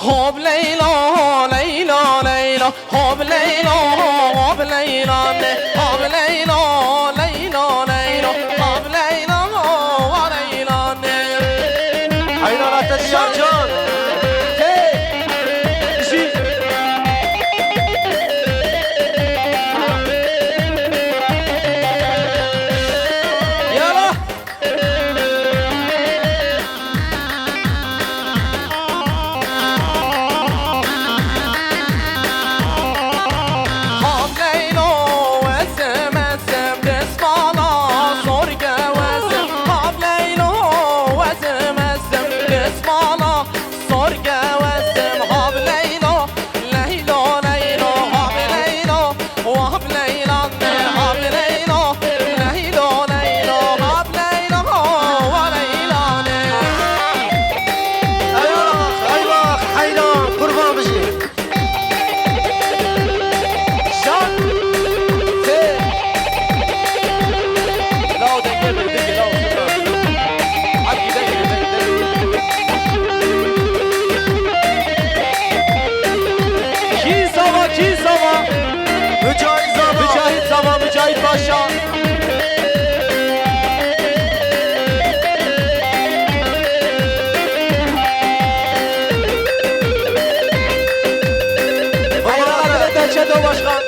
هوب ليلى ليلى ليلى هوب ليلى هوب ليلى هوب ليلى ليلى ليلى هوب ليلى وليلى حيرانات الشرجان mücahit paşa Hayranlar Çeto Başkan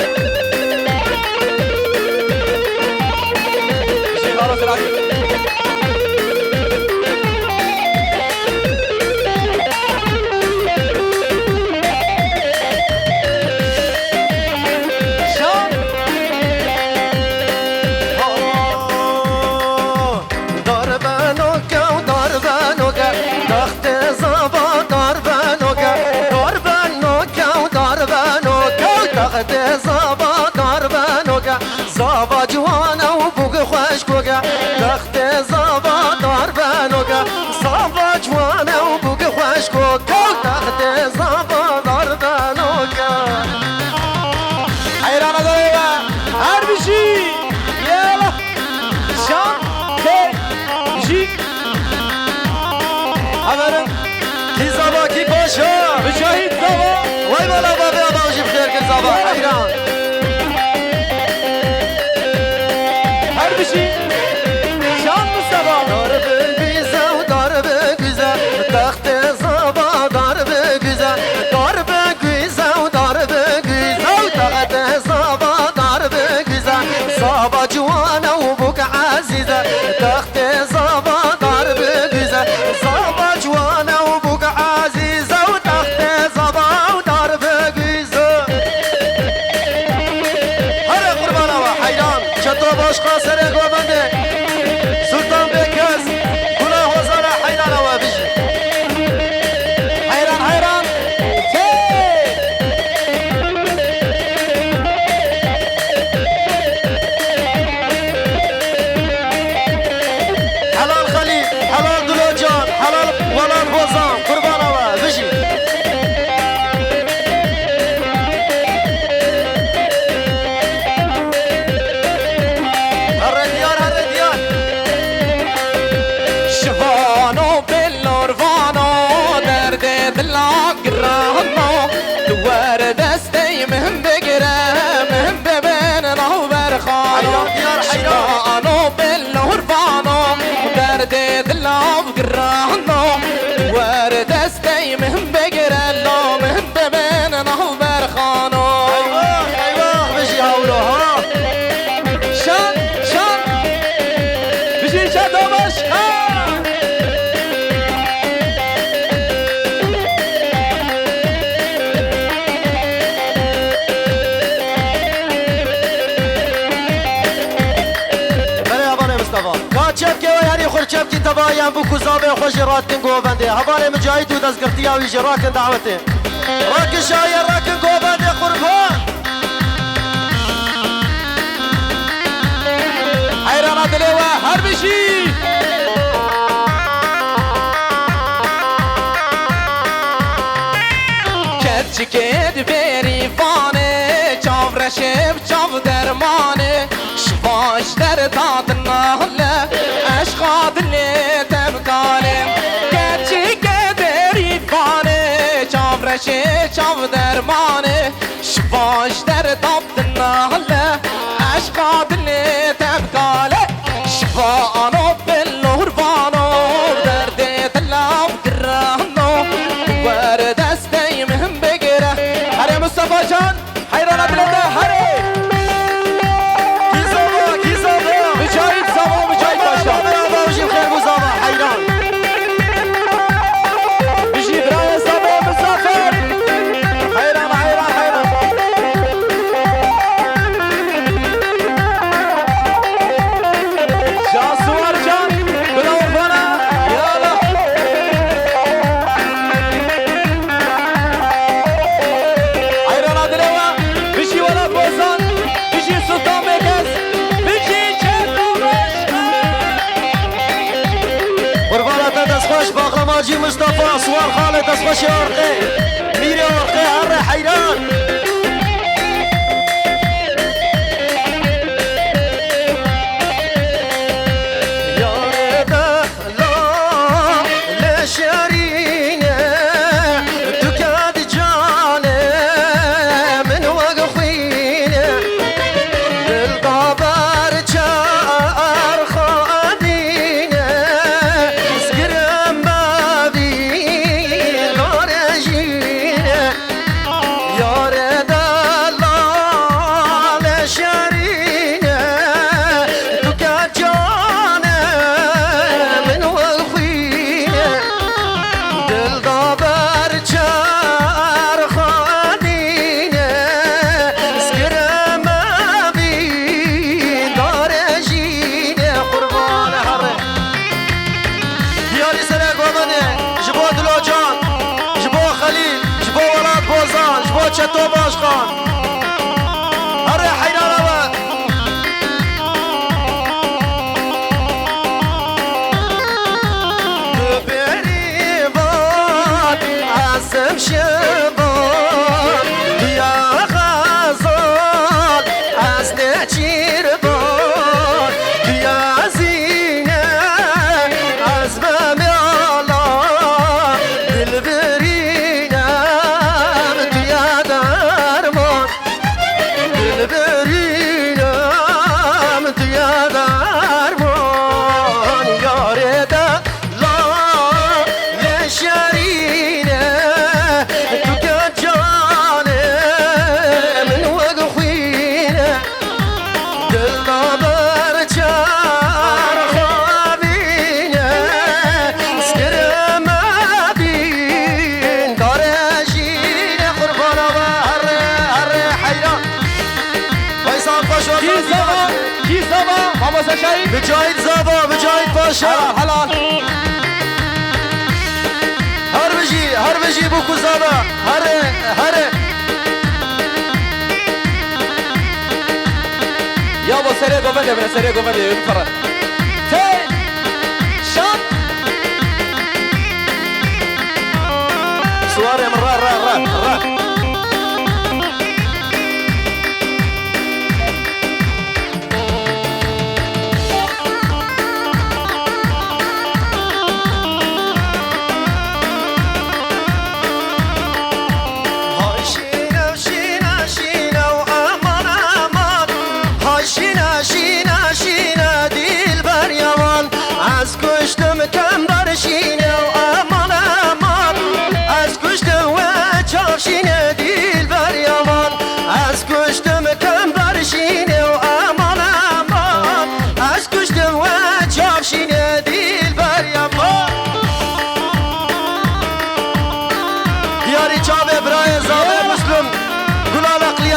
Hüseyin Arasın Akif زابا جوانا وبوق خوش كوكا تخت زابا ضربانوكا زابا جوانا وبوق خوش كوكا تخت زابا ضربانوكا حيران ضريبة هربشي يلا شان تي جي حضرم كي زابا كي باشا مجاهد زابا واي بالا بابي اباوجي بخير كل زابا حيران هربشي شان مصطفى ضرب البيزا وضرب قزا تخت زابا ضرب قزا ضرب قزا وضرب قزا وتخت زابا ضرب قزا زابا جوانا وبوك عزيزة تخت زابا ضرب قزا زابا جوانا وبوك عزيزة وتخت زابا وضرب قزا هلا قربانا وحيران شطو باشقا سرق وبنده سلطان بكز كنا وزارة حيران وابجي حيران حيران حلال خليل حلال دلوجان حلال ولان بوزان قربانا وابجي شفانو بالورفانو درد دلاك رهنو دوار دستي مهم بقرا مهم ببين نهو برخانو شفانو بالورفانو درد دلاك رهنو دوار دستي مهم بقرا لو مهم ببين نهو برخانو ايوه بجي هولو ها شان شان بجي شادو باشا چپ که یاری خور چپ کی تبایم بو کوزابه خوش راتن گوبنده حواله مجاهد و دزگرتیا وی جراکن دعوته راکن شایر راکن گوبنده قربان حیرانات لیوه هر بشی کچکت بری فانه چاو رشب چاو درمانه شفاش در داد نهله اشقاد لی تبکانه کچکت بچه چاو درمانه شفاش در تاب دناله عشقا دلی تبکاله شفا آنو بلور بانو درد دلم گرانو ور دسته مهم بگیره هره مصطفی جان حیران دلده هره مجاهد زبا مجاهد باشا باشی خیر بو زبا حیران بجي برايا زبا مسافر حيران حيران حيران جاسوار جان بلوفنا يلا حيران عدلوا بجي ولا بوزان بجي سلطان ميكس بجي قربانت دست خوش باقا ماجی مصطفى سوار خالد دست خوش ارقی میری ارقی هر حیران چطور باش خان هره حیران و ببری باد عزم شباد یا غزال از نچیر باد یا زینه از بمیالا دل مجاهد زابا مجاهد باشا حلال هر بجي بوكو زابا هر يابا سريع قومني ابن سريع قومني انفرد تين شط سواري من را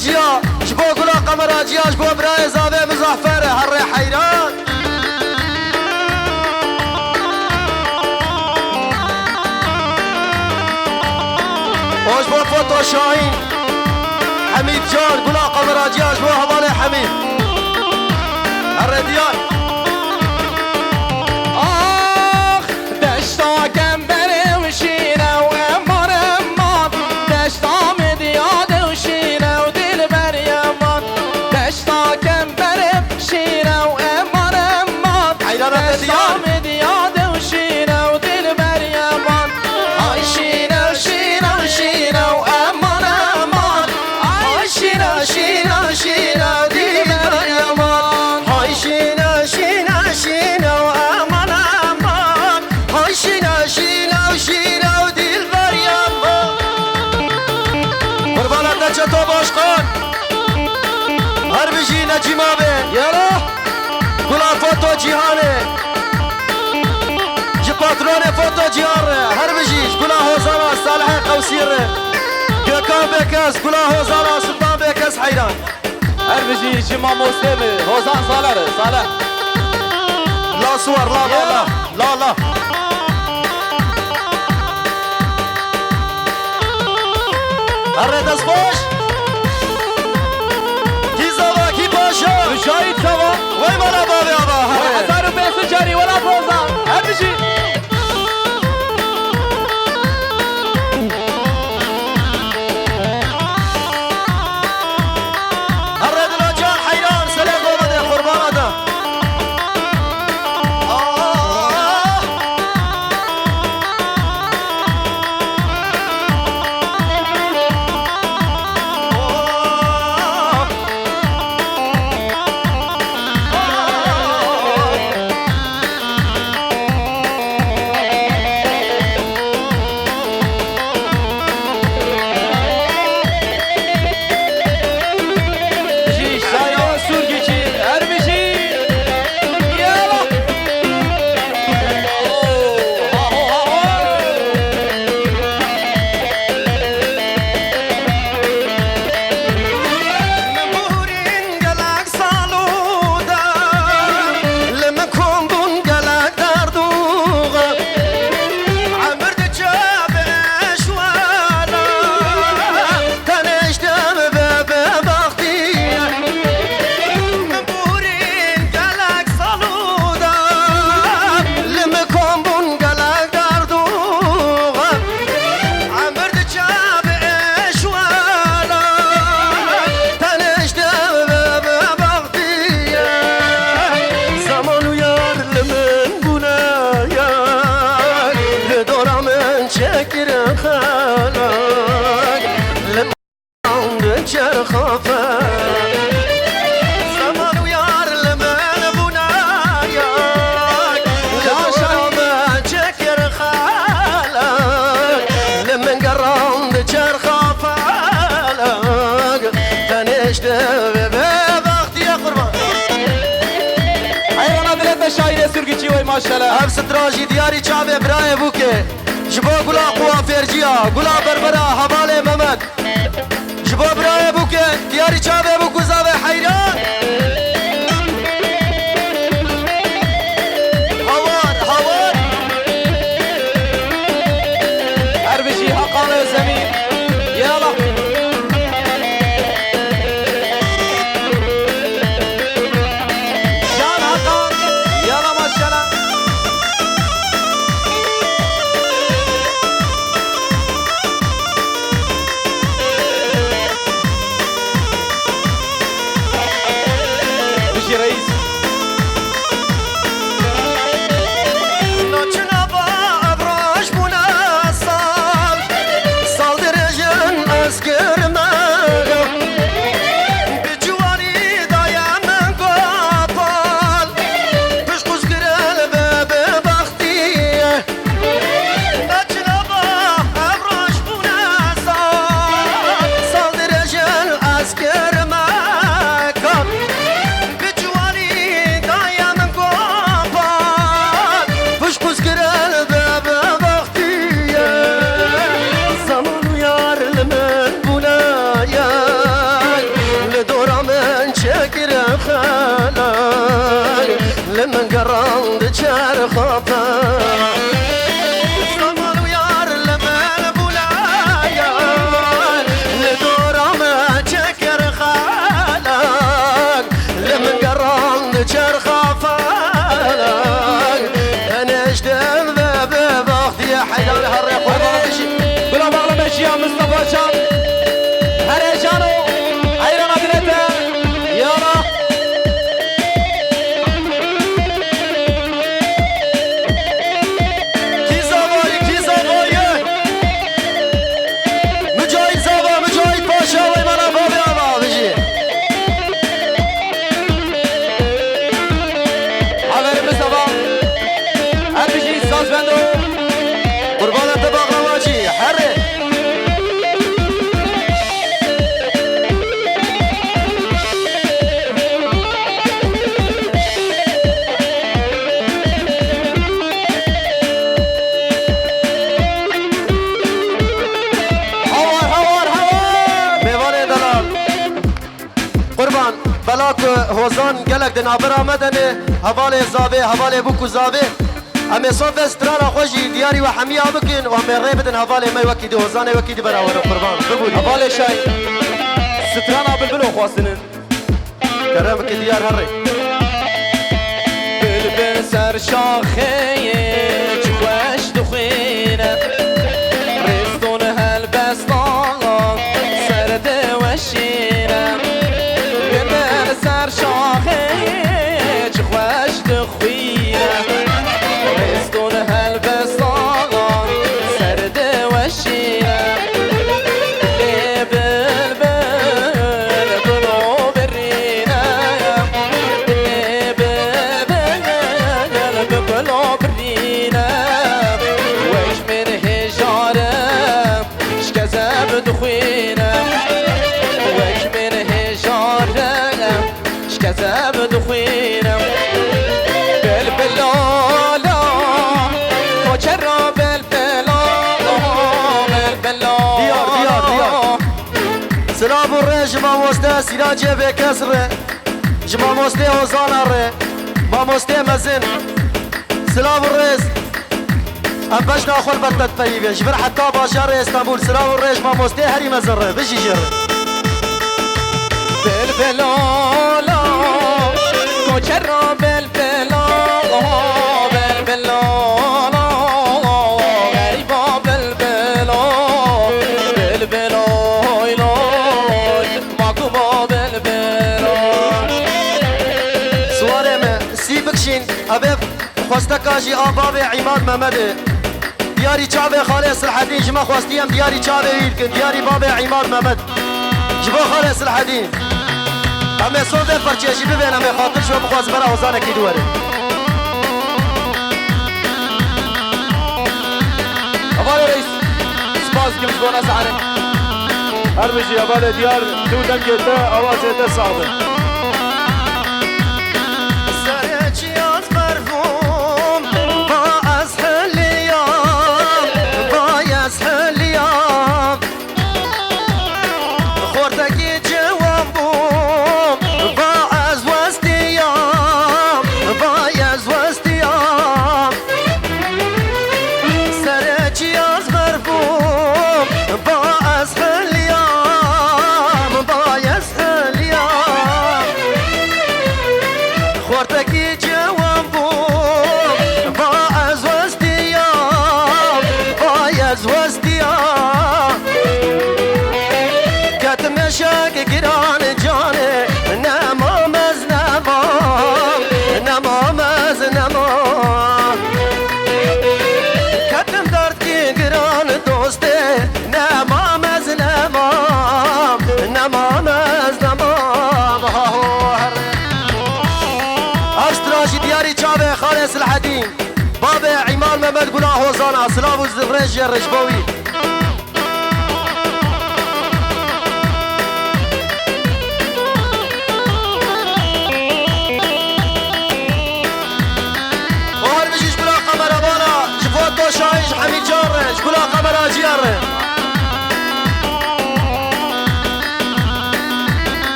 جیا جبو گلا قمر جیا جبو برای زاده مزافر هر حیران خوش با فوتو شاهین حمید جان گلا قمر جیا جبو حواله حمید هر دیار آخ دشتا گنبره و شیره و امان امان دشتا مدیاده و شیره و دل بر یمان دشتا گنبره شیره و امان امان دشتا مدیاده و شیره و دل بر یمان آی شیره و شیره و شیره و نجیما به يلا گلا فوتو جیهانه جی پاترون فوتو جیهان هر بجیش گلا هوزانا صالح قوسیر گکان بکس گلا هوزانا سلطان بکس حیران اربجي شما مسلمي هوزان صالح صالح لا صور لا لا لا لا لا هر دست خوش کی زوا کی پاشا مشاهد سوا وای مالا بابی آبا حسار بيس جاري ولا فوزان اربجي هف ستراجی دیاری چاوه برای بوکه جبا گلا قوا فرجیا گلا بربرا حواله ممد جبا برای بوکه دیاری چاوه بوکو زاوه حیران هوار هوار اربجي حقانه زمين يلا شان حقان يلا ما شاء الله رئيس لمن قرند شار خطا صمر ويار لمن بولايا لدور ما شكر خالك لمن قرند شار خفالك انا اشتم ببختي حيدر هالريق وراشي بلا مغلب اشياء مصطفى شان هريجانو ايران ادريته يلا هوزان گلک دن آبرا مدنه حوال زابه حوال بوکو زابه امی صوف استرالا خوشی دیاری و حمیا بکن و امی ری بدن حوال می وکی دی هوزان وکی دی برا ورا قربان ببودی حوال شای سترانا بلبلو خواستنن کرم که دیار هر بلبل سر شاخه چه خوش دخینه رستون هل بستان سر دوشینه بلبل سر شاخه چه خوش دخینه رستون هل بستان سر دوشینه كذاب دخينا بالبلا لا وجرب بالبلا بالبلا ديار سلام الريش ما موسته سراج بكسره جما موسته هوزان الري ما موسته مزن سلام الريس ام باش ناخذ بطت طيبه جبر حتى باشار اسطنبول سلام الريش ما موسته هري مزره بشي جر بالبلا لا وجرب بالبلا بالبلا غريبة بالبلا بالبلا معقوبة بالبلا سواره ما سيبكشين أبيب خواستكاجي آبابي عماد محمد دياري چاوه خالص الحدين جما خواستيهم دياري چاوه ويلكن دياري بابي عماد محمد جبا خالص الحدين همه صوبه پرچشی ببین همه خاطر شو بخواست برا حوزانه کی دواره أفضل رئيس سباز كم تكون أسعارك هرمجي أبالي ديار دو دنكتا أوازي تصعبه خالص الحدين بابا عمال محمد قلا هوزانا سلام الزفريش يا الرجبوي وهر بجيش قلا قمر ابانا جفوت دو شايش حميد جارش قلا قمر اجيار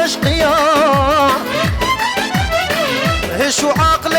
عشقيا هشو عقل